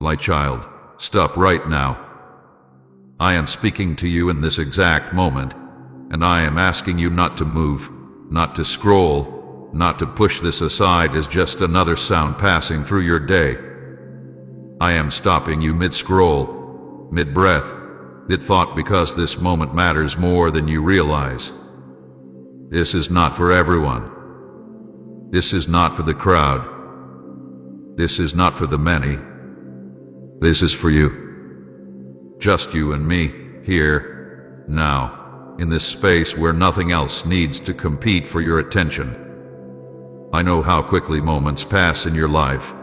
My child, stop right now. I am speaking to you in this exact moment, and I am asking you not to move, not to scroll, not to push this aside as just another sound passing through your day. I am stopping you mid-scroll, mid-breath, mid-thought, because this moment matters more than you realize. This is not for everyone. This is not for the crowd. This is not for the many. This is for you. Just you and me, here, now, in this space where nothing else needs to compete for your attention. I know how quickly moments pass in your life.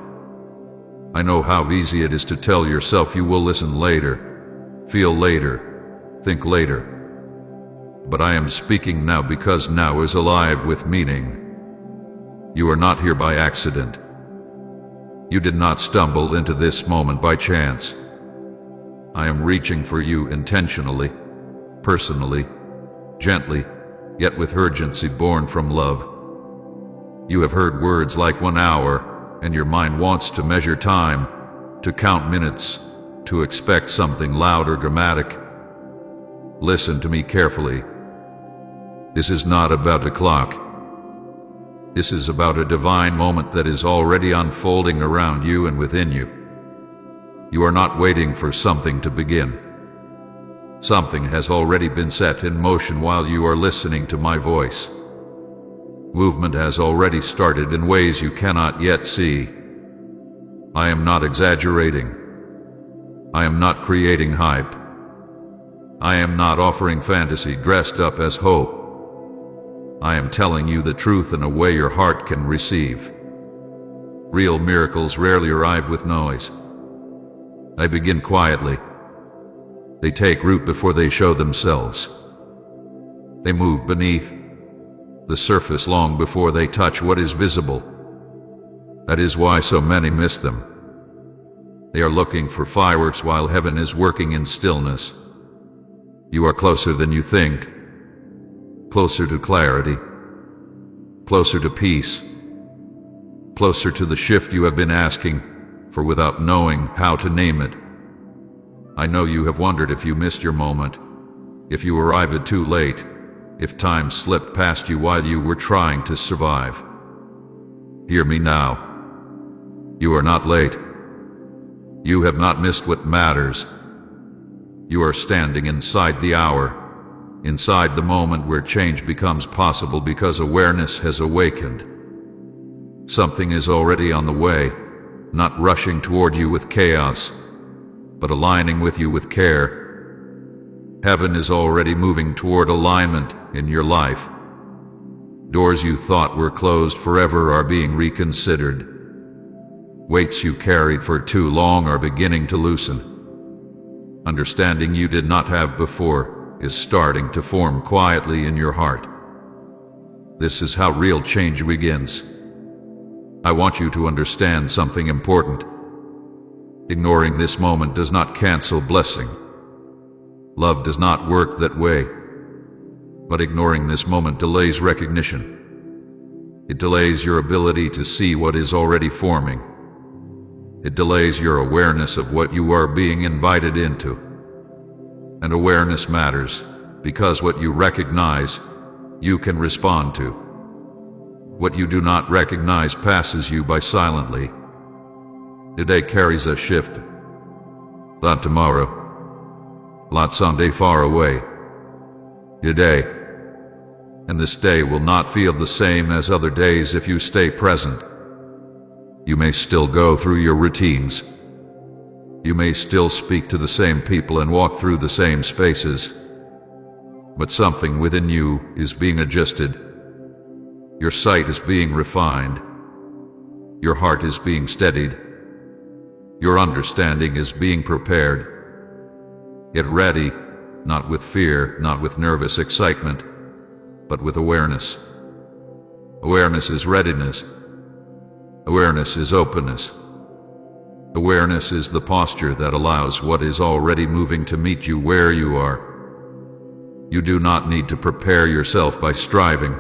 I know how easy it is to tell yourself you will listen later, feel later, think later. But I am speaking now because now is alive with meaning. You are not here by accident. You did not stumble into this moment by chance. I am reaching for you intentionally, personally, gently, yet with urgency born from love. You have heard words like 1 hour, and your mind wants to measure time, to count minutes, to expect something loud or dramatic. Listen to me carefully. This is not about a clock. This is about a divine moment that is already unfolding around you and within you. You are not waiting for something to begin. Something has already been set in motion while you are listening to my voice. Movement has already started in ways you cannot yet see. I am not exaggerating. I am not creating hype. I am not offering fantasy dressed up as hope. I am telling you the truth in a way your heart can receive. Real miracles rarely arrive with noise. They begin quietly. They take root before they show themselves. They move beneath the surface long before they touch what is visible. That is why so many miss them. They are looking for fireworks while heaven is working in stillness. You are closer than you think. Closer to clarity, closer to peace, closer to the shift you have been asking for without knowing how to name it. I know you have wondered if you missed your moment, if you arrived too late, if time slipped past you while you were trying to survive. Hear me now. You are not late. You have not missed what matters. You are standing inside the hour, inside the moment where change becomes possible because awareness has awakened. Something is already on the way, not rushing toward you with chaos, but aligning with you with care. Heaven is already moving toward alignment in your life. Doors you thought were closed forever are being reconsidered. Weights you carried for too long are beginning to loosen. Understanding you did not have before is starting to form quietly in your heart. This is how real change begins. I want you to understand something important. Ignoring this moment does not cancel blessing. Love does not work that way. But ignoring this moment delays recognition. It delays your ability to see what is already forming. It delays your awareness of what you are being invited into. And awareness matters, because what you recognize, you can respond to. What you do not recognize passes you by silently. Today carries a shift. Not tomorrow. Not someday far away. Today. And this day will not feel the same as other days if you stay present. You may still go through your routines. You may still speak to the same people and walk through the same spaces. But something within you is being adjusted. Your sight is being refined. Your heart is being steadied. Your understanding is being prepared. Get ready, not with fear, not with nervous excitement, but with awareness. Awareness is readiness. Awareness is openness. Awareness is the posture that allows what is already moving to meet you where you are. You do not need to prepare yourself by striving.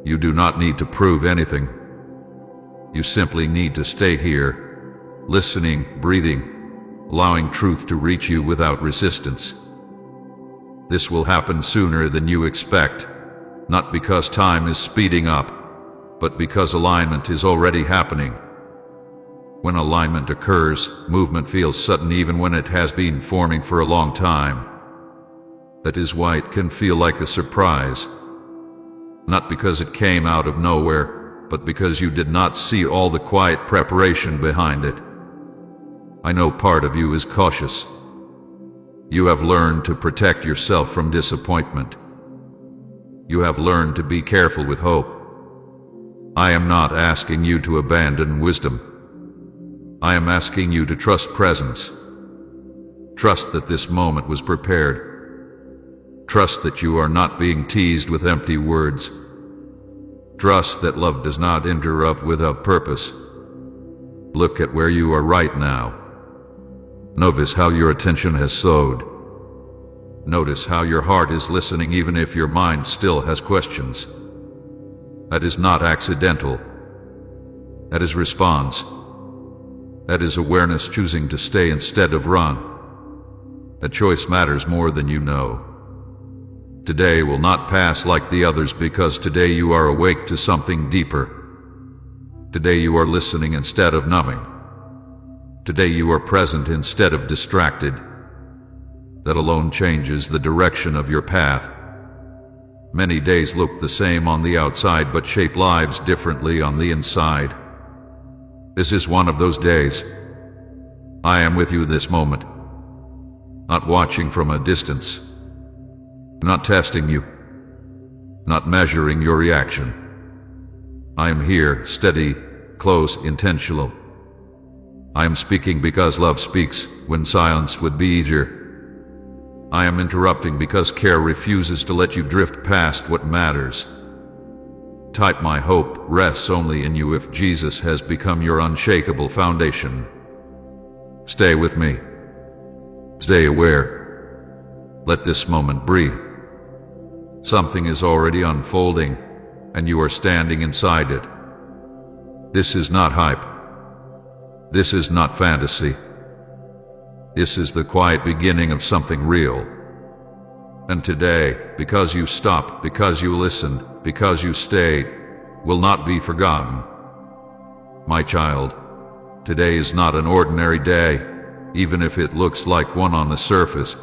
You do not need to prove anything. You simply need to stay here, listening, breathing, allowing truth to reach you without resistance. This will happen sooner than you expect, not because time is speeding up, but because alignment is already happening. When alignment occurs, movement feels sudden even when it has been forming for a long time. That is why it can feel like a surprise. Not because it came out of nowhere, but because you did not see all the quiet preparation behind it. I know part of you is cautious. You have learned to protect yourself from disappointment. You have learned to be careful with hope. I am not asking you to abandon wisdom. I am asking you to trust presence. Trust that this moment was prepared. Trust that you are not being teased with empty words. Trust that love does not interrupt without purpose. Look at where you are right now. Notice how your attention has slowed. Notice how your heart is listening even if your mind still has questions. That is not accidental. That is response. That is awareness choosing to stay instead of run. A choice matters more than you know. Today will not pass like the others because today you are awake to something deeper. Today you are listening instead of numbing. Today you are present instead of distracted. That alone changes the direction of your path. Many days look the same on the outside but shape lives differently on the inside. This is one of those days. I am with you this moment. Not watching from a distance. Not testing you. Not measuring your reaction. I am here, steady, close, intentional. I am speaking because love speaks when silence would be easier. I am interrupting because care refuses to let you drift past what matters. Type my hope rests only in you if Jesus has become your unshakable foundation. Stay with me. Stay aware. Let this moment breathe. Something is already unfolding, and you are standing inside it. This is not hype. This is not fantasy. This is the quiet beginning of something real. And today, because you stopped, because you listened, because you stayed, will not be forgotten. My child, today is not an ordinary day, even if it looks like one on the surface.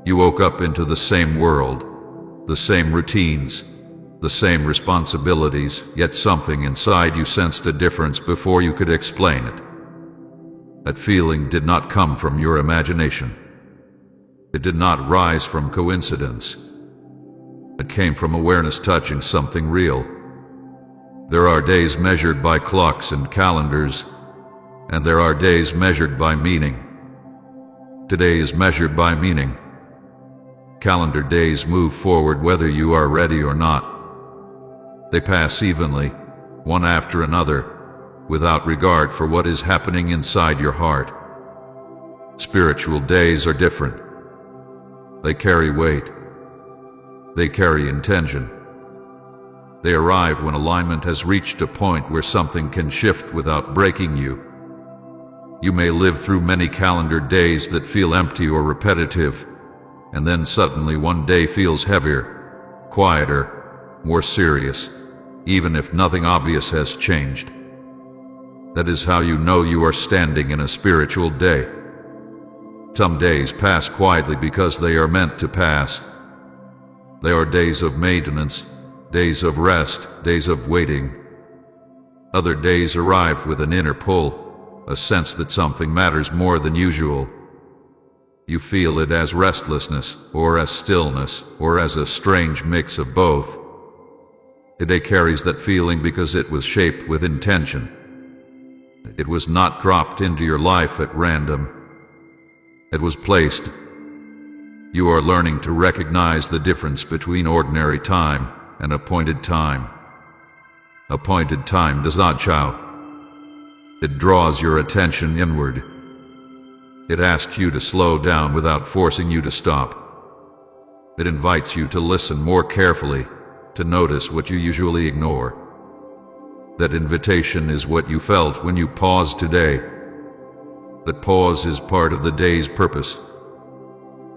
You woke up into the same world, the same routines, the same responsibilities, yet something inside you sensed a difference before you could explain it. That feeling did not come from your imagination. It did not rise from coincidence. It came from awareness touching something real. There are days measured by clocks and calendars, and there are days measured by meaning. Today is measured by meaning. Calendar days move forward whether you are ready or not. They pass evenly, one after another, without regard for what is happening inside your heart. Spiritual days are different. They carry weight. They carry intention. They arrive when alignment has reached a point where something can shift without breaking you. You may live through many calendar days that feel empty or repetitive, and then suddenly one day feels heavier, quieter, more serious, even if nothing obvious has changed. That is how you know you are standing in a spiritual day. Some days pass quietly because they are meant to pass. They are days of maintenance, days of rest, days of waiting. Other days arrive with an inner pull, a sense that something matters more than usual. You feel it as restlessness, or as stillness, or as a strange mix of both. The day carries that feeling because it was shaped with intention. It was not dropped into your life at random. It was placed. You are learning to recognize the difference between ordinary time and appointed time. Appointed time does not shout. It draws your attention inward. It asks you to slow down without forcing you to stop. It invites you to listen more carefully, to notice what you usually ignore. That invitation is what you felt when you paused today, that pause is part of the day's purpose.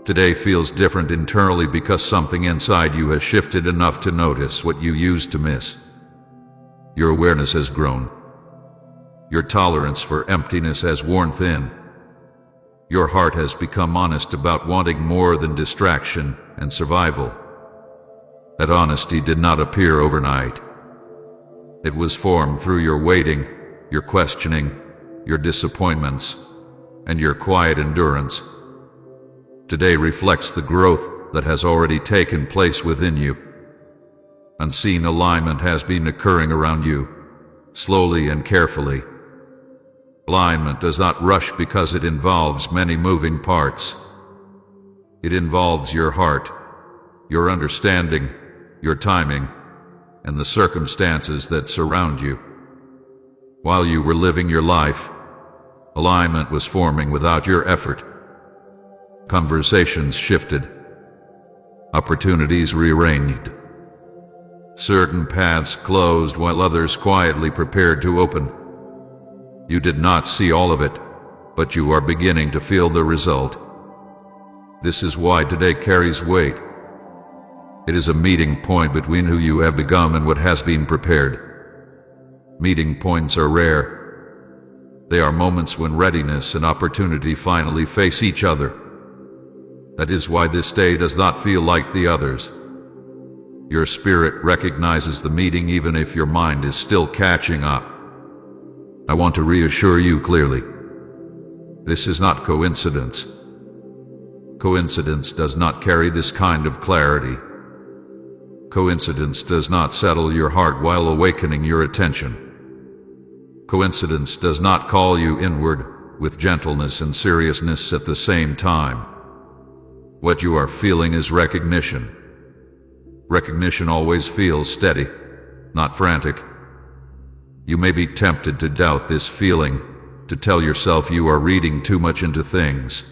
Today feels different internally because something inside you has shifted enough to notice what you used to miss. Your awareness has grown. Your tolerance for emptiness has worn thin. Your heart has become honest about wanting more than distraction and survival. That honesty did not appear overnight. It was formed through your waiting, your questioning, your disappointments, and your quiet endurance. Today reflects the growth that has already taken place within you. Unseen alignment has been occurring around you, slowly and carefully. Alignment does not rush because it involves many moving parts. It involves your heart, your understanding, your timing, and the circumstances that surround you. While you were living your life, alignment was forming without your effort. Conversations shifted. Opportunities rearranged. Certain paths closed while others quietly prepared to open. You did not see all of it, but you are beginning to feel the result. This is why today carries weight. It is a meeting point between who you have become and what has been prepared. Meeting points are rare. They are moments when readiness and opportunity finally face each other. That is why this day does not feel like the others. Your spirit recognizes the meeting even if your mind is still catching up. I want to reassure you clearly. This is not coincidence. Coincidence does not carry this kind of clarity. Coincidence does not settle your heart while awakening your attention. Coincidence does not call you inward with gentleness and seriousness at the same time. What you are feeling is recognition. Recognition always feels steady, not frantic. You may be tempted to doubt this feeling, to tell yourself you are reading too much into things.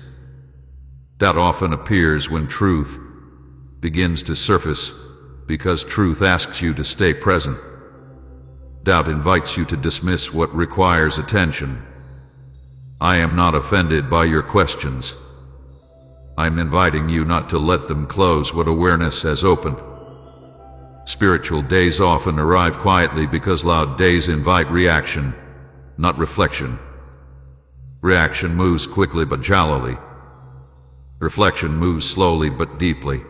Doubt often appears when truth begins to surface, because truth asks you to stay present. Doubt invites you to dismiss what requires attention. I am not offended by your questions. I am inviting you not to let them close what awareness has opened. Spiritual days often arrive quietly because loud days invite reaction, not reflection. Reaction moves quickly but shallowly. Reflection moves slowly but deeply.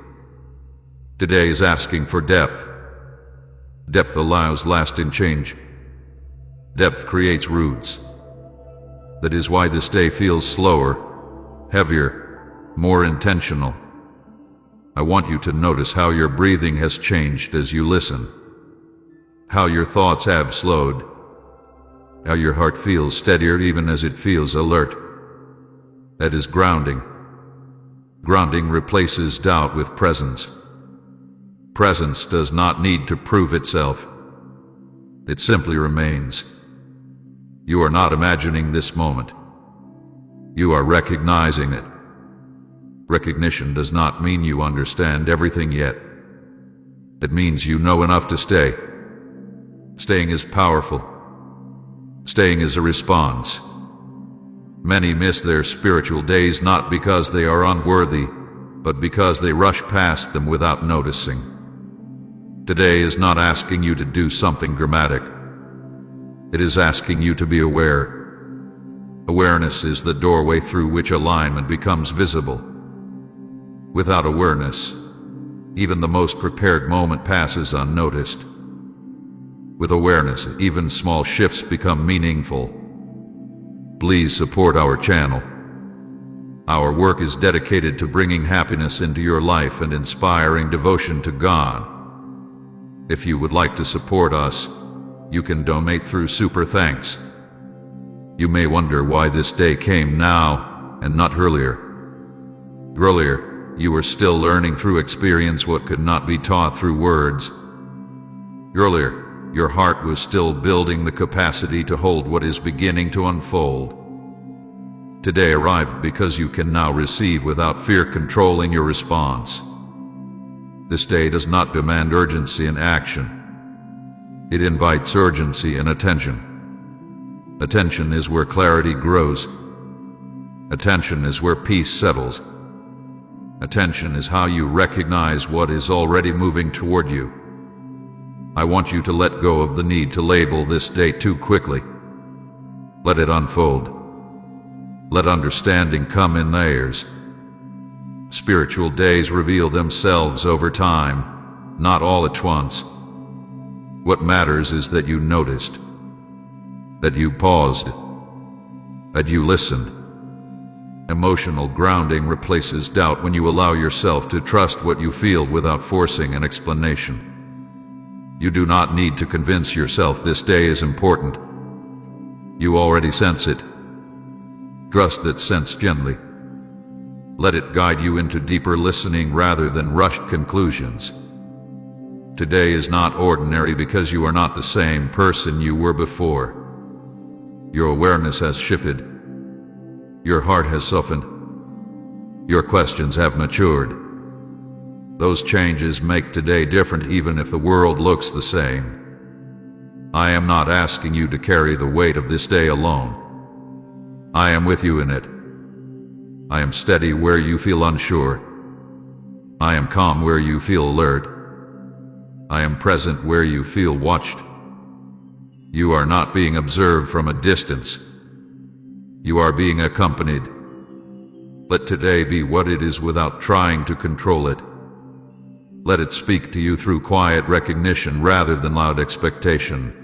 Today is asking for depth. Depth allows lasting change. Depth creates roots. That is why this day feels slower, heavier, more intentional. I want you to notice how your breathing has changed as you listen, how your thoughts have slowed, how your heart feels steadier even as it feels alert. That is grounding. Grounding replaces doubt with presence. Presence does not need to prove itself. It simply remains. You are not imagining this moment. You are recognizing it. Recognition does not mean you understand everything yet. It means you know enough to stay. Staying is powerful. Staying is a response. Many miss their spiritual days not because they are unworthy, but because they rush past them without noticing. Today is not asking you to do something dramatic. It is asking you to be aware. Awareness is the doorway through which alignment becomes visible. Without awareness, even the most prepared moment passes unnoticed. With awareness, even small shifts become meaningful. Please support our channel. Our work is dedicated to bringing happiness into your life and inspiring devotion to God. If you would like to support us, you can donate through Super Thanks. You may wonder why this day came now and not earlier. Earlier, you were still learning through experience what could not be taught through words. Earlier, your heart was still building the capacity to hold what is beginning to unfold. Today arrived because you can now receive without fear controlling your response. This day does not demand urgency and action. It invites urgency and attention. Attention is where clarity grows. Attention is where peace settles. Attention is how you recognize what is already moving toward you. I want you to let go of the need to label this day too quickly. Let it unfold. Let understanding come in layers. Spiritual days reveal themselves over time, not all at once. What matters is that you noticed, that you paused, that you listened. Emotional grounding replaces doubt when you allow yourself to trust what you feel without forcing an explanation. You do not need to convince yourself this day is important. You already sense it. Trust that sense gently. Let it guide you into deeper listening rather than rushed conclusions. Today is not ordinary because you are not the same person you were before. Your awareness has shifted. Your heart has softened. Your questions have matured. Those changes make today different even if the world looks the same. I am not asking you to carry the weight of this day alone. I am with you in it. I am steady where you feel unsure. I am calm where you feel alert. I am present where you feel watched. You are not being observed from a distance. You are being accompanied. Let today be what it is without trying to control it. Let it speak to you through quiet recognition rather than loud expectation.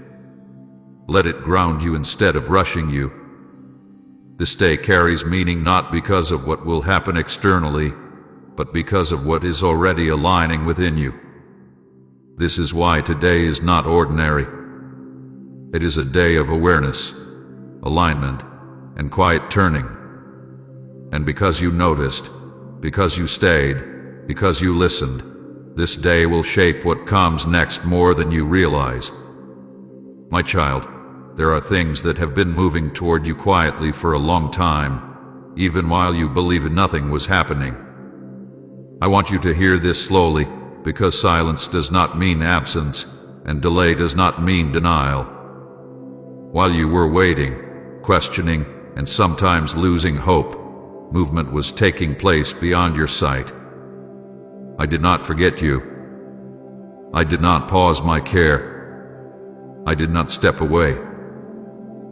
Let it ground you instead of rushing you. This day carries meaning not because of what will happen externally, but because of what is already aligning within you. This is why today is not ordinary. It is a day of awareness, alignment, and quiet turning. And because you noticed, because you stayed, because you listened, this day will shape what comes next more than you realize. My child, there are things that have been moving toward you quietly for a long time, even while you believed nothing was happening. I want you to hear this slowly, because silence does not mean absence, and delay does not mean denial. While you were waiting, questioning, and sometimes losing hope, movement was taking place beyond your sight. I did not forget you. I did not pause my care. I did not step away.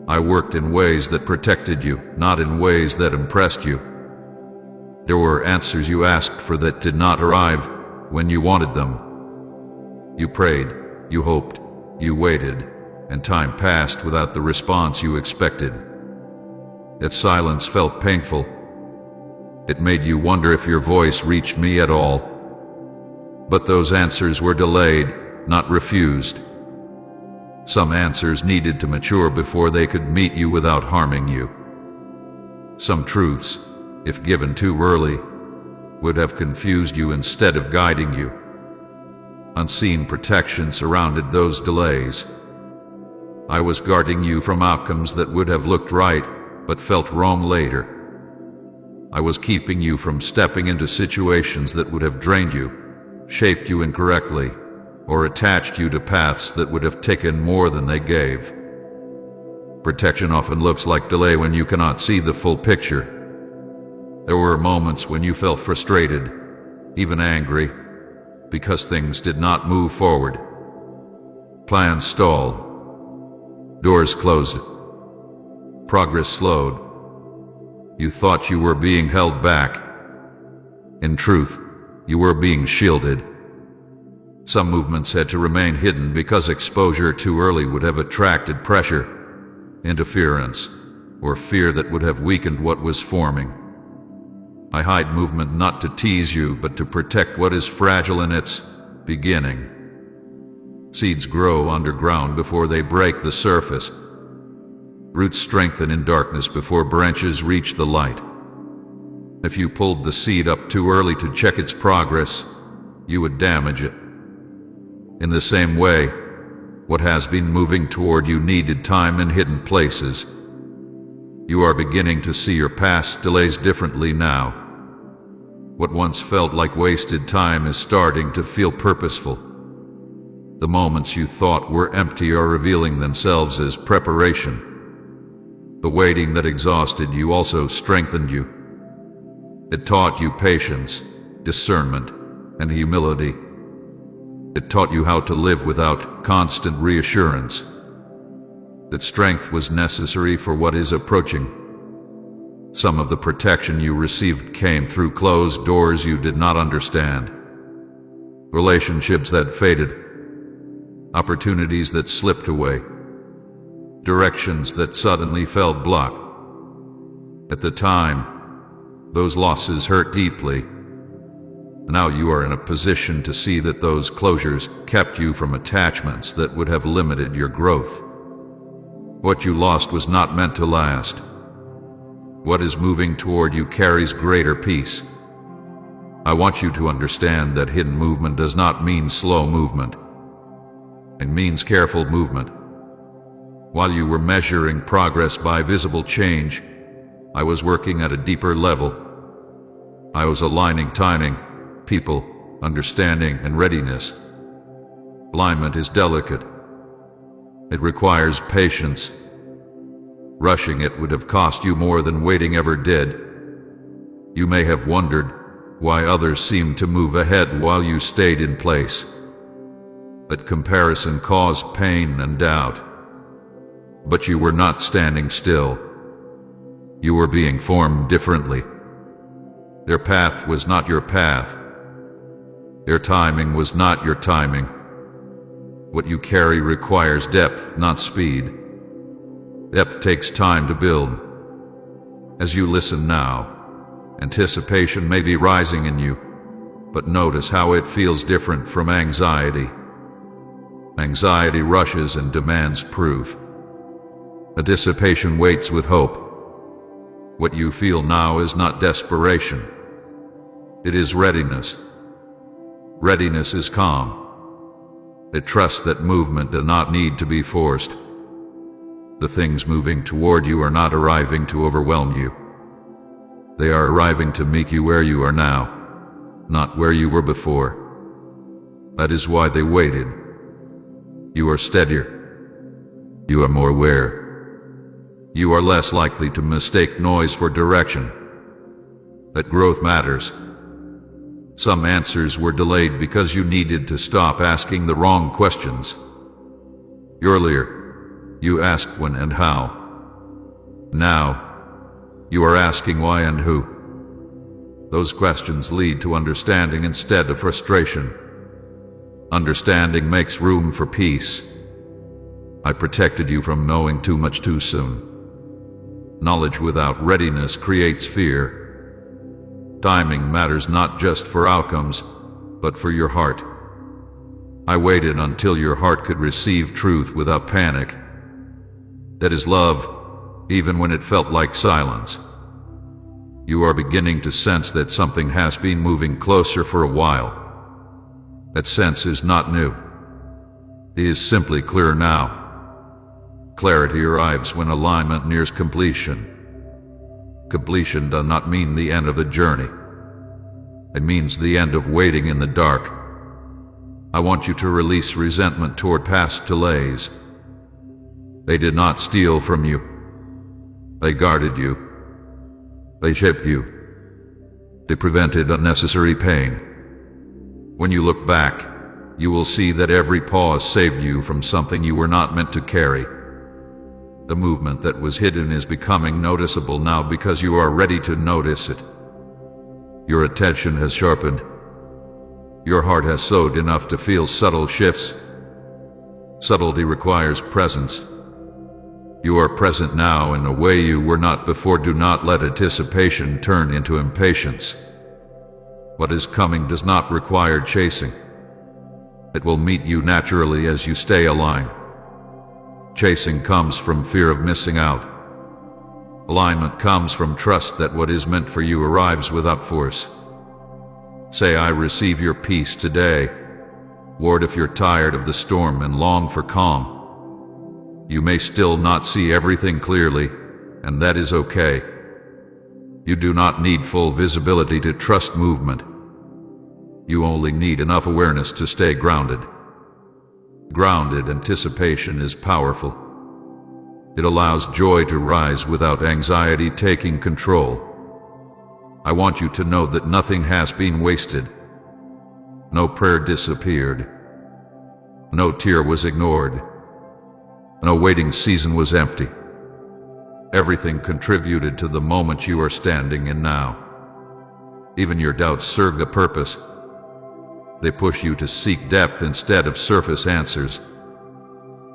I worked in ways that protected you, not in ways that impressed you. There were answers you asked for that did not arrive when you wanted them. You prayed, you hoped, you waited, and time passed without the response you expected. That silence felt painful. It made you wonder if your voice reached me at all. But those answers were delayed, not refused. Some answers needed to mature before they could meet you without harming you. Some truths, if given too early, would have confused you instead of guiding you. Unseen protection surrounded those delays. I was guarding you from outcomes that would have looked right, but felt wrong later. I was keeping you from stepping into situations that would have drained you, shaped you incorrectly, or attached you to paths that would have taken more than they gave. Protection often looks like delay when you cannot see the full picture. There were moments when you felt frustrated, even angry, because things did not move forward. Plans stalled. Doors closed. Progress slowed. You thought you were being held back. In truth, you were being shielded. Some movements had to remain hidden because exposure too early would have attracted pressure, interference, or fear that would have weakened what was forming. I hide movement not to tease you, but to protect what is fragile in its beginning. Seeds grow underground before they break the surface. Roots strengthen in darkness before branches reach the light. If you pulled the seed up too early to check its progress, you would damage it. In the same way, what has been moving toward you needed time in hidden places. You are beginning to see your past delays differently now. What once felt like wasted time is starting to feel purposeful. The moments you thought were empty are revealing themselves as preparation. The waiting that exhausted you also strengthened you. It taught you patience, discernment, and humility. It taught you how to live without constant reassurance, that strength was necessary for what is approaching. Some of the protection you received came through closed doors you did not understand, relationships that faded, opportunities that slipped away, directions that suddenly felt blocked. At the time, those losses hurt deeply. Now you are in a position to see that those closures kept you from attachments that would have limited your growth. What you lost was not meant to last. What is moving toward you carries greater peace. I want you to understand that hidden movement does not mean slow movement. It means careful movement. While you were measuring progress by visible change, I was working at a deeper level. I was aligning timing, people, understanding, and readiness. Alignment is delicate. It requires patience. Rushing it would have cost you more than waiting ever did. You may have wondered why others seemed to move ahead while you stayed in place. That comparison caused pain and doubt. But you were not standing still. You were being formed differently. Their path was not your path. Their timing was not your timing. What you carry requires depth, not speed. Depth takes time to build. As you listen now, anticipation may be rising in you, but notice how it feels different from anxiety. Anxiety rushes and demands proof. Anticipation waits with hope. What you feel now is not desperation. It is readiness. Readiness is calm. It trusts that movement does not need to be forced. The things moving toward you are not arriving to overwhelm you. They are arriving to meet you where you are now, not where you were before. That is why they waited. You are steadier. You are more aware. You are less likely to mistake noise for direction. That growth matters. Some answers were delayed because you needed to stop asking the wrong questions. Earlier, you asked when and how. Now, you are asking why and who. Those questions lead to understanding instead of frustration. Understanding makes room for peace. I protected you from knowing too much too soon. Knowledge without readiness creates fear. Timing matters not just for outcomes, but for your heart. I waited until your heart could receive truth without panic. That is love, even when it felt like silence. You are beginning to sense that something has been moving closer for a while. That sense is not new. It is simply clear now. Clarity arrives when alignment nears completion. Completion does not mean the end of the journey. It means the end of waiting in the dark. I want you to release resentment toward past delays. They did not steal from you. They guarded you. They shaped you. They prevented unnecessary pain. When you look back, you will see that every pause saved you from something you were not meant to carry. The movement that was hidden is becoming noticeable now because you are ready to notice it. Your attention has sharpened. Your heart has slowed enough to feel subtle shifts. Subtlety requires presence. You are present now in a way you were not before. Do not let anticipation turn into impatience. What is coming does not require chasing. It will meet you naturally as you stay aligned. Chasing comes from fear of missing out. Alignment comes from trust that what is meant for you arrives without force. Say, I receive your peace today. Lord, if you're tired of the storm and long for calm, you may still not see everything clearly, and that is okay. You do not need full visibility to trust movement. You only need enough awareness to stay grounded. Grounded anticipation is powerful. It allows joy to rise without anxiety taking control. I want you to know that nothing has been wasted. No prayer disappeared. No tear was ignored. No waiting season was empty. Everything contributed to the moment you are standing in now. Even your doubts serve a purpose. They push you to seek depth instead of surface answers.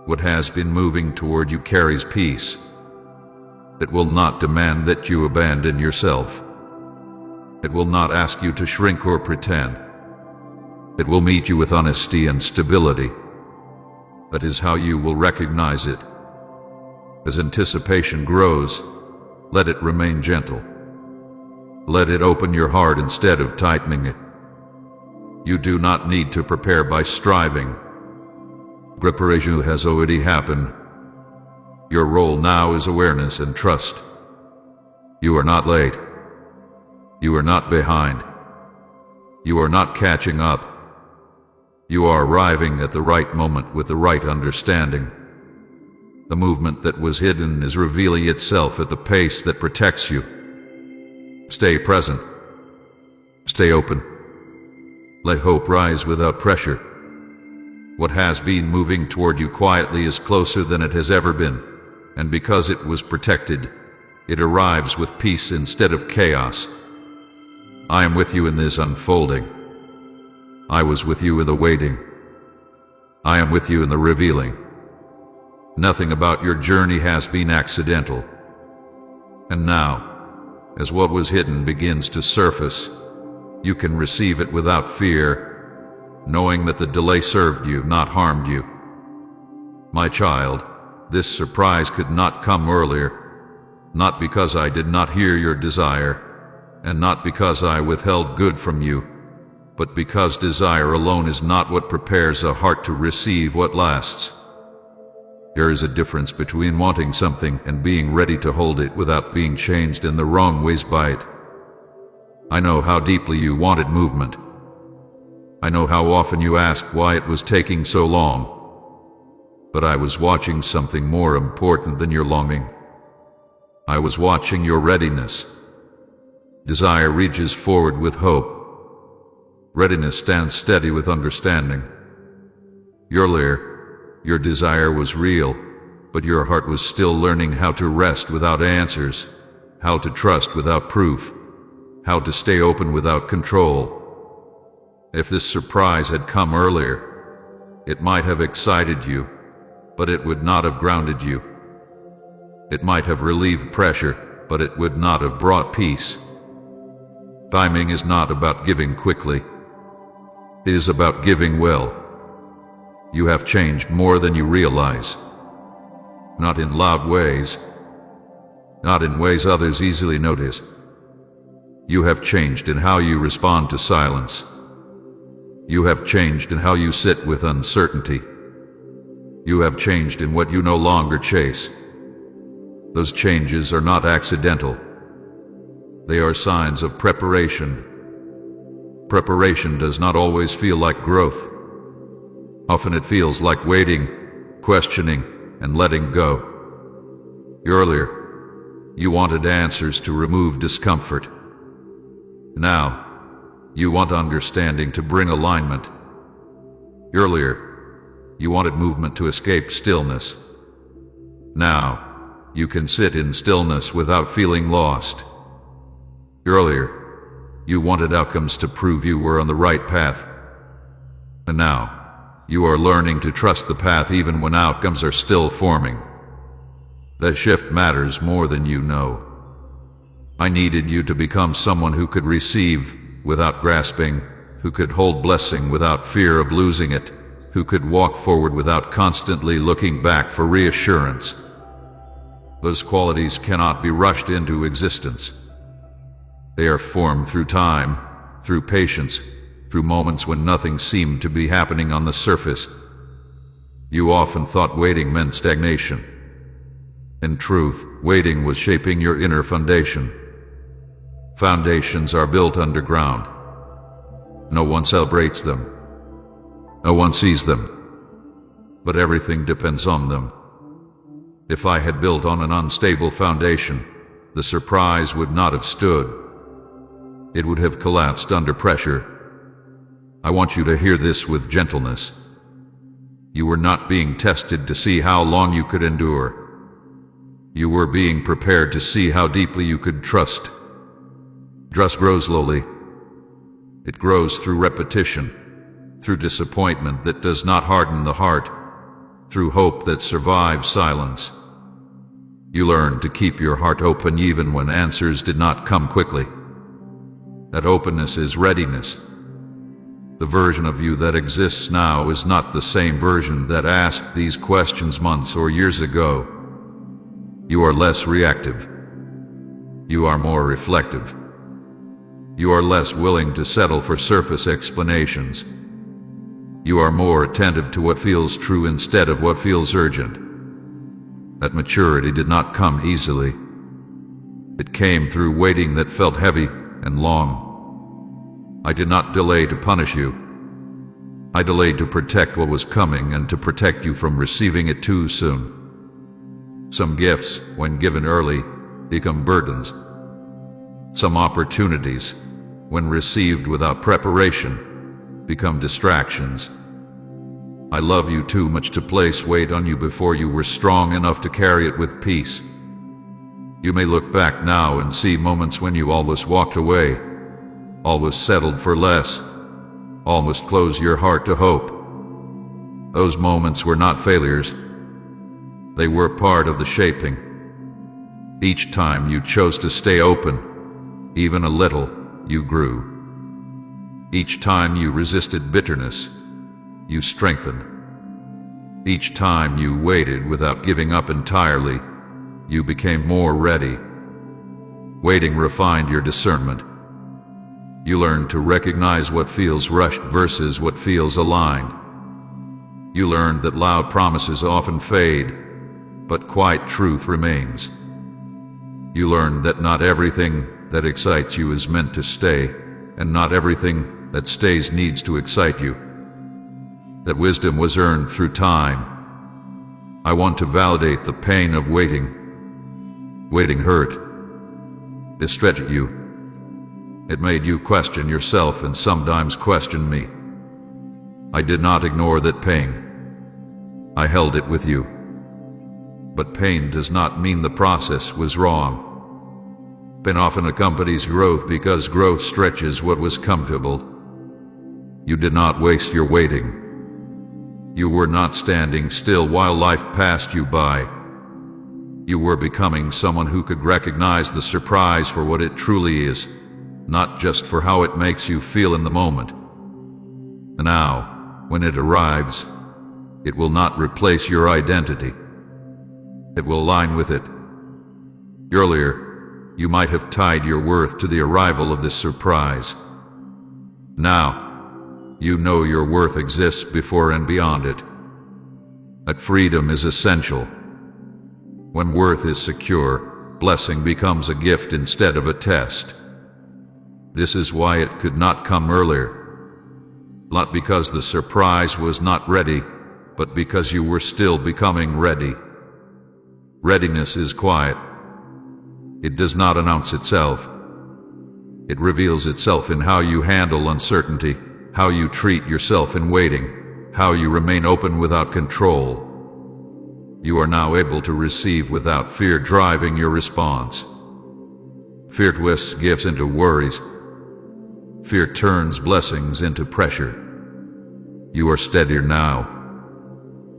What has been moving toward you carries peace. It will not demand that you abandon yourself. It will not ask you to shrink or pretend. It will meet you with honesty and stability. That is how you will recognize it. As anticipation grows, let it remain gentle. Let it open your heart instead of tightening it. You do not need to prepare by striving. Preparation has already happened. Your role now is awareness and trust. You are not late. You are not behind. You are not catching up. You are arriving at the right moment with the right understanding. The movement that was hidden is revealing itself at the pace that protects you. Stay present. Stay open. Let hope rise without pressure. What has been moving toward you quietly is closer than it has ever been, and because it was protected, it arrives with peace instead of chaos. I am with you in this unfolding. I was with you in the waiting. I am with you in the revealing. Nothing about your journey has been accidental. And now, as what was hidden begins to surface, you can receive it without fear, knowing that the delay served you, not harmed you. My child, this surprise could not come earlier, not because I did not hear your desire, and not because I withheld good from you, but because desire alone is not what prepares a heart to receive what lasts. There is a difference between wanting something and being ready to hold it without being changed in the wrong ways by it. I know how deeply you wanted movement. I know how often you asked why it was taking so long. But I was watching something more important than your longing. I was watching your readiness. Desire reaches forward with hope. Readiness stands steady with understanding. Earlier, your desire was real, but your heart was still learning how to rest without answers, how to trust without proof, how to stay open without control. If this surprise had come earlier, it might have excited you, but it would not have grounded you. It might have relieved pressure, but it would not have brought peace. Timing is not about giving quickly. It is about giving well. You have changed more than you realize. Not in loud ways. Not in ways others easily notice. You have changed in how you respond to silence. You have changed in how you sit with uncertainty. You have changed in what you no longer chase. Those changes are not accidental. They are signs of preparation. Preparation does not always feel like growth. Often it feels like waiting, questioning, and letting go. Earlier, you wanted answers to remove discomfort. Now, you want understanding to bring alignment. Earlier, you wanted movement to escape stillness. Now, you can sit in stillness without feeling lost. Earlier, you wanted outcomes to prove you were on the right path. And now, you are learning to trust the path even when outcomes are still forming. That shift matters more than you know. I needed you to become someone who could receive without grasping, who could hold blessing without fear of losing it, who could walk forward without constantly looking back for reassurance. Those qualities cannot be rushed into existence. They are formed through time, through patience, through moments when nothing seemed to be happening on the surface. You often thought waiting meant stagnation. In truth, waiting was shaping your inner foundation. Foundations are built underground. No one celebrates them. No one sees them. But everything depends on them. If I had built on an unstable foundation, the surprise would not have stood. It would have collapsed under pressure. I want you to hear this with gentleness. You were not being tested to see how long you could endure. You were being prepared to see how deeply you could trust. Trust grows slowly. It grows through repetition, through disappointment that does not harden the heart, through hope that survives silence. You learned to keep your heart open even when answers did not come quickly. That openness is readiness. The version of you that exists now is not the same version that asked these questions months or years ago. You are less reactive. You are more reflective. You are less willing to settle for surface explanations. You are more attentive to what feels true instead of what feels urgent. That maturity did not come easily. It came through waiting that felt heavy and long. I did not delay to punish you. I delayed to protect what was coming and to protect you from receiving it too soon. Some gifts, when given early, become burdens. Some opportunities, when received without preparation, become distractions. I love you too much to place weight on you before you were strong enough to carry it with peace. You may look back now and see moments when you almost walked away, almost settled for less, almost closed your heart to hope. Those moments were not failures. They were part of the shaping. Each time you chose to stay open, even a little, you grew. Each time you resisted bitterness, you strengthened. Each time you waited without giving up entirely, you became more ready. Waiting refined your discernment. You learned to recognize what feels rushed versus what feels aligned. You learned that loud promises often fade, but quiet truth remains. You learned that not everything that excites you is meant to stay, and not everything that stays needs to excite you. That wisdom was earned through time. I want to validate the pain of waiting. Waiting hurt. It stretched you. It made you question yourself and sometimes question me. I did not ignore that pain. I held it with you. But pain does not mean the process was wrong. Pain often accompanies growth because growth stretches what was comfortable. You did not waste your waiting. You were not standing still while life passed you by. You were becoming someone who could recognize the surprise for what it truly is, not just for how it makes you feel in the moment. And now, when it arrives, it will not replace your identity. It will align with it. Earlier, you might have tied your worth to the arrival of this surprise. Now, you know your worth exists before and beyond it. That freedom is essential. When worth is secure, blessing becomes a gift instead of a test. This is why it could not come earlier. Not because the surprise was not ready, but because you were still becoming ready. Readiness is quiet. It does not announce itself. It reveals itself in how you handle uncertainty, how you treat yourself in waiting, how you remain open without control. You are now able to receive without fear driving your response. Fear twists gifts into worries. Fear turns blessings into pressure. You are steadier now.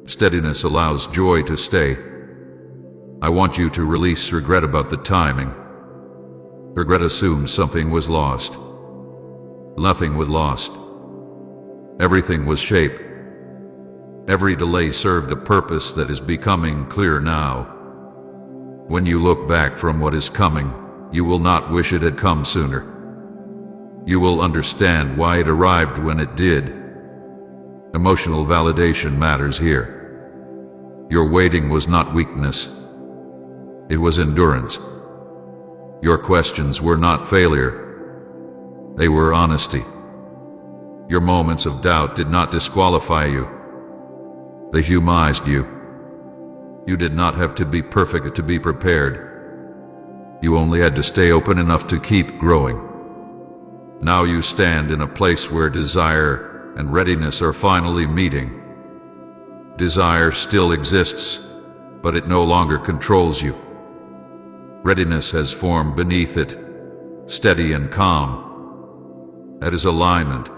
Steadiness allows joy to stay. I want you to release regret about the timing. Regret assumes something was lost. Nothing was lost. Everything was shaped. Every delay served a purpose that is becoming clear now. When you look back from what is coming, you will not wish it had come sooner. You will understand why it arrived when it did. Emotional validation matters here. Your waiting was not weakness. It was endurance. Your questions were not failure. They were honesty. Your moments of doubt did not disqualify you. They humanized you. You did not have to be perfect to be prepared. You only had to stay open enough to keep growing. Now you stand in a place where desire and readiness are finally meeting. Desire still exists, but it no longer controls you. Readiness has formed beneath it, steady and calm. That is alignment.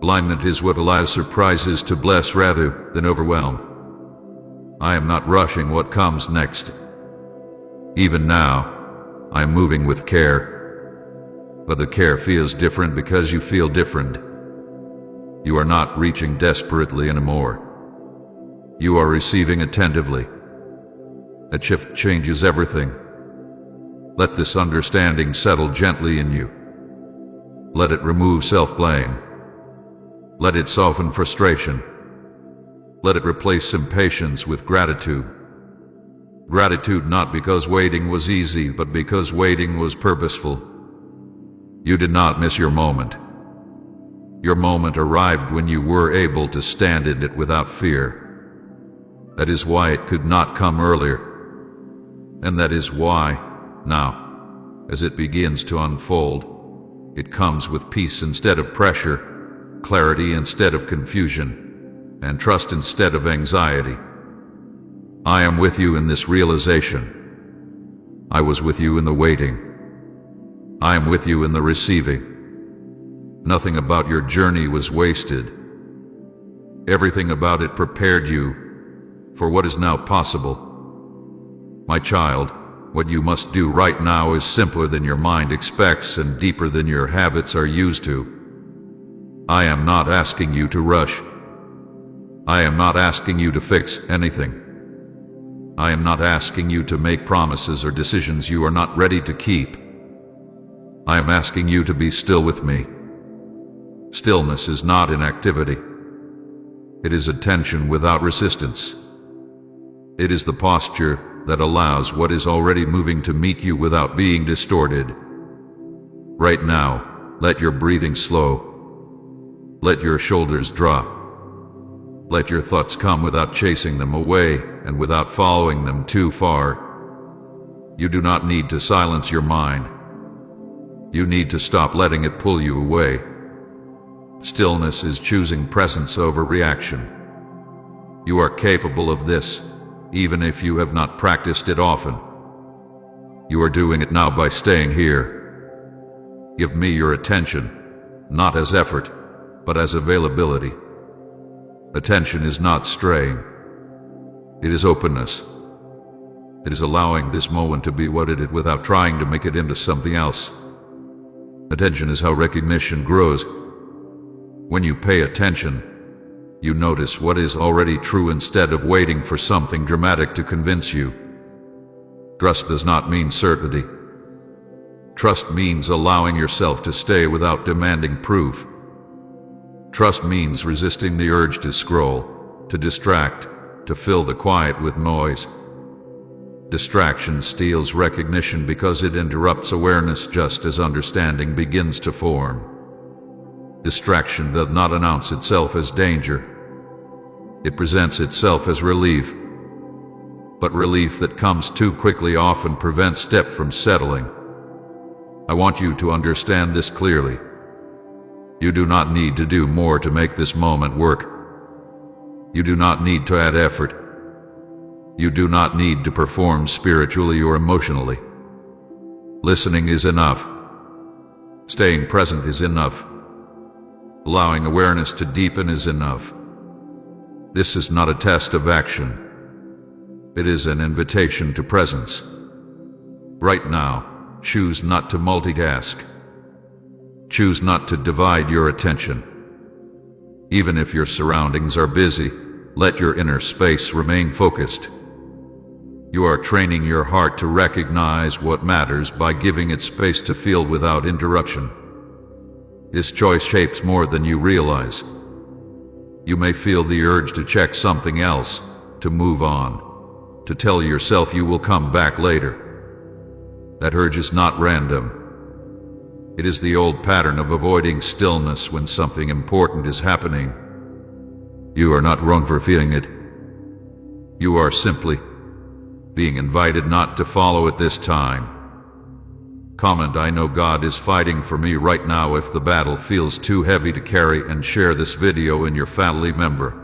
Alignment is what allows surprises to bless rather than overwhelm. I am not rushing what comes next. Even now, I am moving with care. But the care feels different because you feel different. You are not reaching desperately anymore. You are receiving attentively. That shift changes everything. Let this understanding settle gently in you. Let it remove self-blame. Let it soften frustration. Let it replace impatience with gratitude. Gratitude not because waiting was easy, but because waiting was purposeful. You did not miss your moment. Your moment arrived when you were able to stand in it without fear. That is why it could not come earlier. And that is why, now, as it begins to unfold, it comes with peace instead of pressure, clarity instead of confusion, and trust instead of anxiety. I am with you in this realization. I was with you in the waiting. I am with you in the receiving. Nothing about your journey was wasted. Everything about it prepared you for what is now possible. My child, what you must do right now is simpler than your mind expects and deeper than your habits are used to. I am not asking you to rush. I am not asking you to fix anything. I am not asking you to make promises or decisions you are not ready to keep. I am asking you to be still with me. Stillness is not inactivity. It is attention without resistance. It is the posture that allows what is already moving to meet you without being distorted. Right now, let your breathing slow. Let your shoulders drop. Let your thoughts come without chasing them away and without following them too far. You do not need to silence your mind. You need to stop letting it pull you away. Stillness is choosing presence over reaction. You are capable of this, even if you have not practiced it often. You are doing it now by staying here. Give me your attention, not as effort, but as availability. Attention is not straying. It is openness. It is allowing this moment to be what it is without trying to make it into something else. Attention is how recognition grows. When you pay attention, you notice what is already true instead of waiting for something dramatic to convince you. Trust does not mean certainty. Trust means allowing yourself to stay without demanding proof. Trust means resisting the urge to scroll, to distract, to fill the quiet with noise. Distraction steals recognition because it interrupts awareness just as understanding begins to form. Distraction does not announce itself as danger. It presents itself as relief. But relief that comes too quickly often prevents depth from settling. I want you to understand this clearly. You do not need to do more to make this moment work. You do not need to add effort. You do not need to perform spiritually or emotionally. Listening is enough. Staying present is enough. Allowing awareness to deepen is enough. This is not a test of action. It is an invitation to presence. Right now, choose not to multitask. Choose not to divide your attention. Even if your surroundings are busy, let your inner space remain focused. You are training your heart to recognize what matters by giving it space to feel without interruption. This choice shapes more than you realize. You may feel the urge to check something else, to move on, to tell yourself you will come back later. That urge is not random. It is the old pattern of avoiding stillness when something important is happening. You are not wrong for feeling it. You are simply being invited not to follow it this time. Comment I know God is fighting for me right now if the battle feels too heavy to carry, and share this video in your family member.